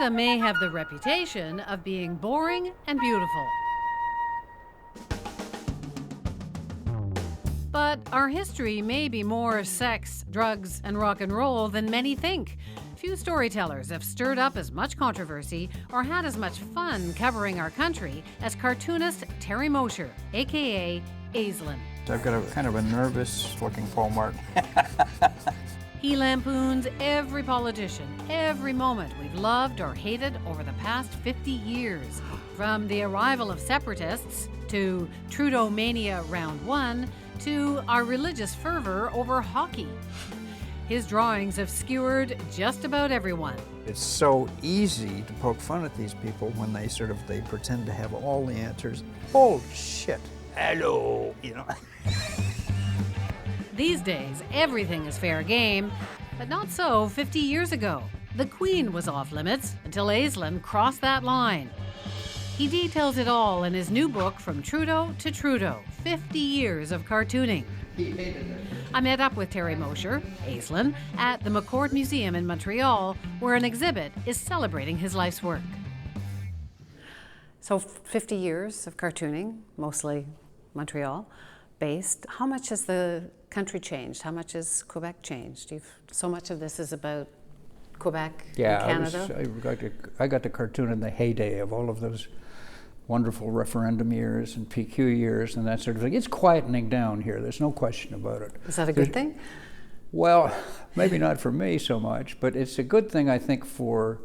Canada may have the reputation of being boring and beautiful. But our history may be more sex, drugs, and rock and roll than many think. Few storytellers have stirred up as much controversy or had as much fun covering our country as cartoonist Terry Mosher, aka Aislin. I've got a kind of a nervous-looking Paul Martin. He lampoons every politician, every moment we've loved or hated over the past 50 years. From the arrival of separatists, to Trudeau mania round 1, to our religious fervor over hockey. His drawings have skewered just about everyone. It's so easy to poke fun at these people when they pretend to have all the answers. Bullshit. Hello, you know. These days, everything is fair game, but not so 50 years ago. The Queen was off limits until Aislin crossed that line. He details it all in his new book, From Trudeau to Trudeau, 50 Years of Cartooning. I met up with Terry Mosher, Aislin, at the McCord Museum in Montreal, where an exhibit is celebrating his life's work. So 50 years of cartooning, mostly Montreal based. How much has the country changed? How much has Quebec changed? So much of this is about Quebec and Canada? I got to cartoon in the heyday of all of those wonderful referendum years and PQ years and that sort of thing. It's quietening down here, there's no question about it. Is that a good thing? Well, maybe not for me so much, but it's a good thing, I think, for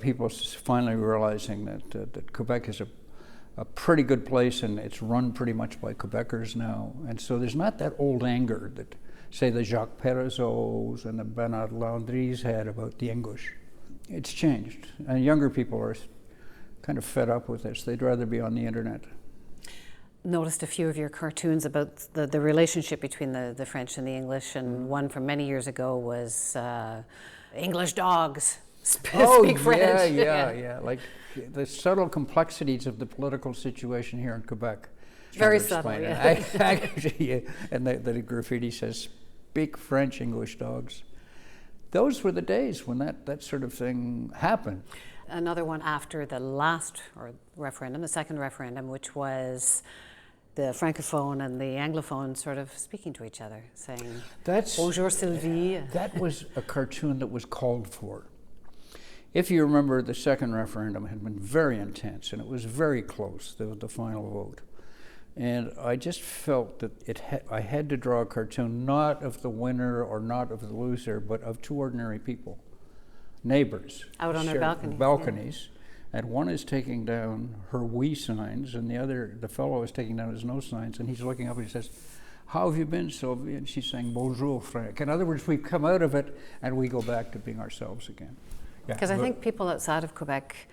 people finally realizing that Quebec is a pretty good place and it's run pretty much by Quebecers now. And so there's not that old anger that, say, the Jacques Parizeaux and the Bernard Landrys had about the English. It's changed, and younger people are kind of fed up with this. They'd rather be on the internet. Noticed a few of your cartoons about the relationship between the French and the English, and one from many years ago was English dogs speak French. Yeah. Like the subtle complexities of the political situation here in Quebec. Very subtle, yeah. Actually, and the graffiti says, speak French, English dogs. Those were the days when that sort of thing happened. Another one after the last referendum, the second referendum, which was the Francophone and the Anglophone sort of speaking to each other, saying, Bonjour Sylvie. That was a cartoon that was called for. If you remember, the second referendum had been very intense, and it was very close, the final vote. And I just felt that I had to draw a cartoon not of the winner or not of the loser, but of two ordinary people, neighbors. Out on their balconies. Yeah. And one is taking down her we signs, and the fellow is taking down his no signs, and he's looking up and he says, how have you been, Sylvie? And she's saying, bonjour, Frank. In other words, we've come out of it, and we go back to being ourselves again. Because I think people outside of Quebec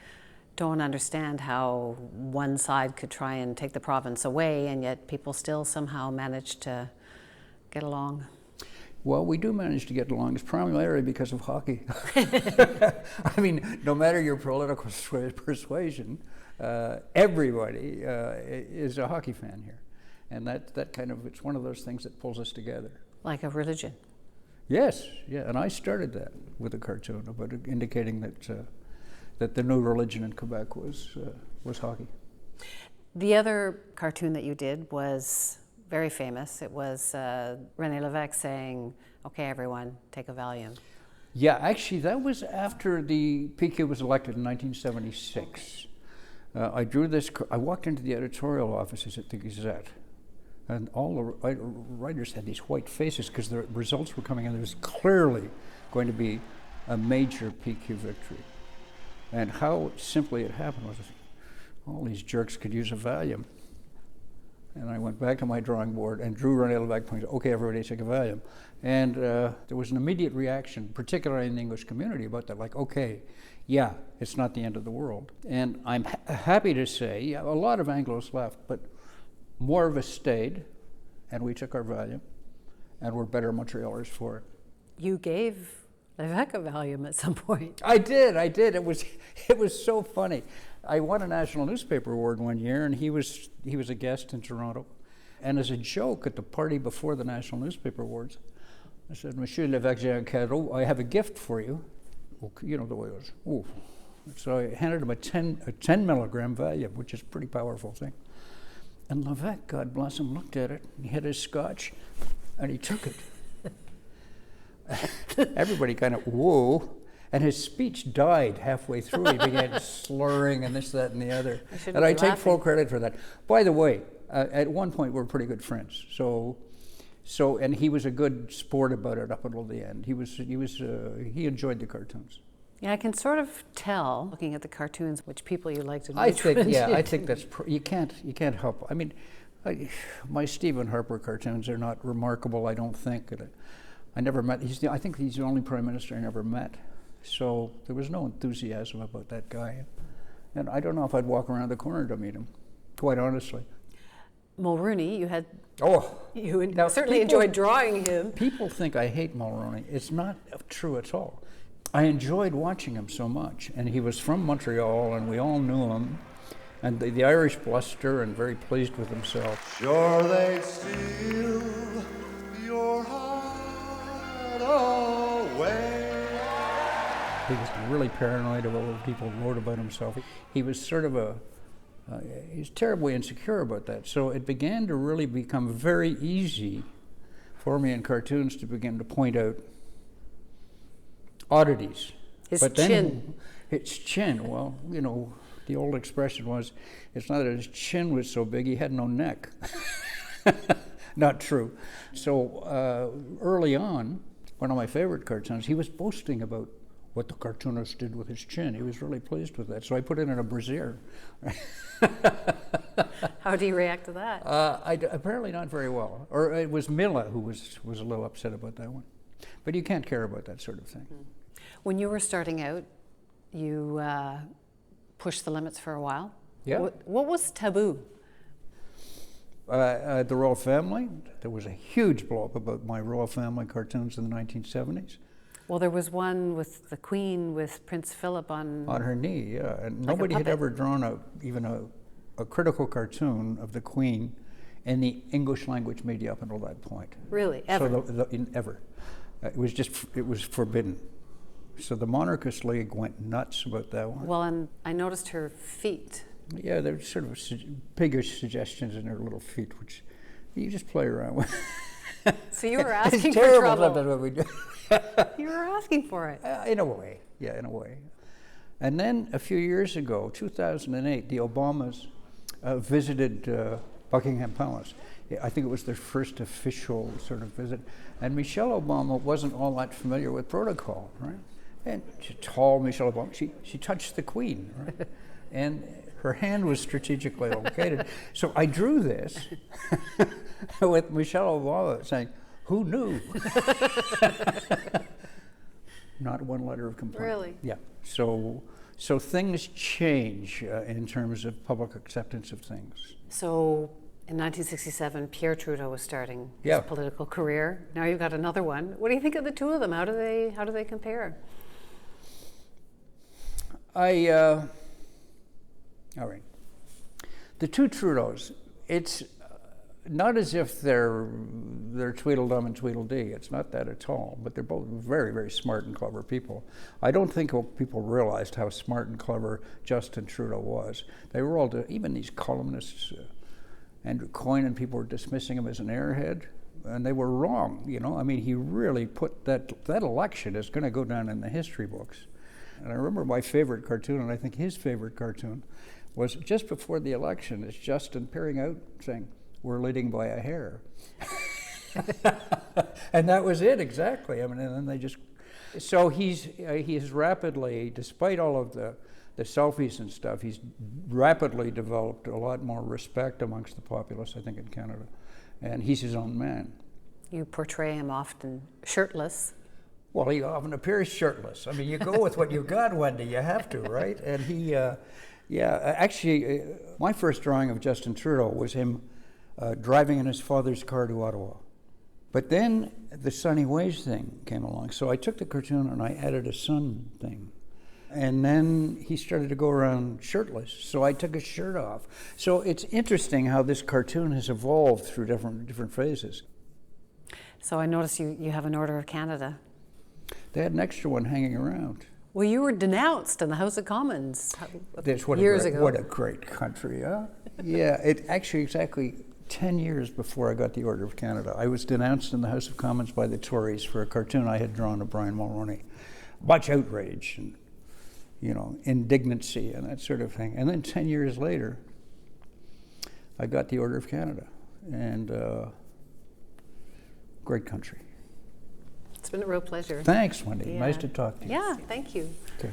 don't understand how one side could try and take the province away, and yet people still somehow manage to get along. Well, we do manage to get along. It's primarily because of hockey. I mean, no matter your political persuasion, everybody is a hockey fan here. And that kind of, it's one of those things that pulls us together. Like a religion. Yes, yeah, and I started that with a cartoon about indicating that the new religion in Quebec was hockey. The other cartoon that you did was very famous. It was René Lévesque saying, okay, everyone, take a Valium. Yeah, actually, that was after the PQ was elected in 1976. I drew this, I walked into the editorial offices at the Gazette, and all the writers had these white faces because the results were coming in. There was clearly going to be a major PQ victory. And how simply it happened was all these jerks could use a Valium. And I went back to my drawing board and drew René Lévesque pointing, okay, everybody take a Valium. And there was an immediate reaction, particularly in the English community, about that, like, okay, yeah, it's not the end of the world. And I'm happy to say, yeah, a lot of Anglos left, but more of us stayed, and we took our Valium, and we're better Montrealers for it. You gave Lévesque a Valium at some point. I did. It was so funny. I won a national newspaper award one year, and he was a guest in Toronto. And as a joke at the party before the National Newspaper Awards, I said, Monsieur Lévesque, j'ai un cadeau. I have a gift for you. You know the way it was. Oh, So I handed him a 10 milligram Valium, which is a pretty powerful thing. And Levesque, God bless him, looked at it, he had his scotch, and he took it. Everybody kind of, whoa. And his speech died halfway through. He began slurring and this, that, and the other. And I take full credit for that. By the way, at one point we were pretty good friends. So, and he was a good sport about it up until the end. He enjoyed the cartoons. Yeah, I can sort of tell, looking at the cartoons, which people you liked and I which think, ones yeah, you I think didn't. that's, you can't help. I mean, my Stephen Harper cartoons are not remarkable, I don't think. I never met, I think he's the only prime minister I never met. So there was no enthusiasm about that guy. And I don't know if I'd walk around the corner to meet him, quite honestly. Mulrooney, you Now, certainly enjoyed drawing him. People think I hate Mulroney. It's not true at all. I enjoyed watching him so much. And he was from Montreal, and we all knew him. And the Irish bluster and very pleased with himself. Sure they steal your heart away. He was really paranoid about what people wrote about himself. He was sort of he's terribly insecure about that. So it began to really become very easy for me in cartoons to begin to point out oddities. His chin, well, you know, the old expression was, it's not that his chin was so big, he had no neck. Not true. So early on, one of my favorite cartoons, he was boasting about what the cartoonist did with his chin. He was really pleased with that. So I put it in a brassiere. How do you react to that? Apparently not very well. Or it was Milla who was a little upset about that one. But you can't care about that sort of thing. When you were starting out, you pushed the limits for a while. Yeah. What was taboo? The Royal Family. There was a huge blow-up about my Royal Family cartoons in the 1970s. Well, there was one with the Queen with Prince Philip on her knee, yeah. And like nobody had ever drawn even a critical cartoon of the Queen in the English language media up until that point. Really? Ever? So ever. It was forbidden. So the Monarchist League went nuts about that one. Well, and I noticed her feet. Yeah, there were sort of piggish suggestions in her little feet, which you just play around with. So you were asking it's for terrible, trouble. Sometimes what we do. You were asking for it. In a way, yeah, in a way. And then a few years ago, 2008, the Obamas visited Buckingham Palace. I think it was their first official sort of visit. And Michelle Obama wasn't all that familiar with protocol, right? And she's tall, Michelle Obama. She touched the Queen, right? And her hand was strategically located. So I drew this with Michelle Obama saying, "Who knew?" Not one letter of complaint. Really? Yeah. So things change in terms of public acceptance of things. So in 1967, Pierre Trudeau was starting his political career. Now you've got another one. What do you think of the two of them? How do they compare? All right. The two Trudeaus, it's not as if they're Tweedledum and Tweedledee. It's not that at all. But they're both very, very smart and clever people. I don't think people realized how smart and clever Justin Trudeau was. They were all, even these columnists, Andrew Coyne and people were dismissing him as an airhead, and they were wrong. You know, I mean, he really put that election is going to go down in the history books. And I remember my favorite cartoon, and I think his favorite cartoon, was just before the election. It's Justin peering out saying, "We're leading by a hair." And that was it, exactly. I mean, and then they just... So he has rapidly, despite all of the selfies and stuff, he's rapidly developed a lot more respect amongst the populace, I think, in Canada. And he's his own man. You portray him often shirtless. Well, he often appears shirtless. I mean, you go with what you got, Wendy. You have to, right? And he, actually, my first drawing of Justin Trudeau was him driving in his father's car to Ottawa. But then the Sunny Ways thing came along. So I took the cartoon and I added a sun thing. And then he started to go around shirtless. So I took his shirt off. So it's interesting how this cartoon has evolved through different phases. So I noticed you have an Order of Canada. They had an extra one hanging around. Well, you were denounced in the House of Commons Years ago. What a great country, huh? Yeah, it actually exactly 10 years before I got the Order of Canada, I was denounced in the House of Commons by the Tories for a cartoon I had drawn of Brian Mulroney. Much outrage and, indignancy and that sort of thing. And then 10 years later, I got the Order of Canada. And great country. It's been a real pleasure. Thanks, Wendy. Yeah. Nice to talk to you. Yeah, thank you. Okay.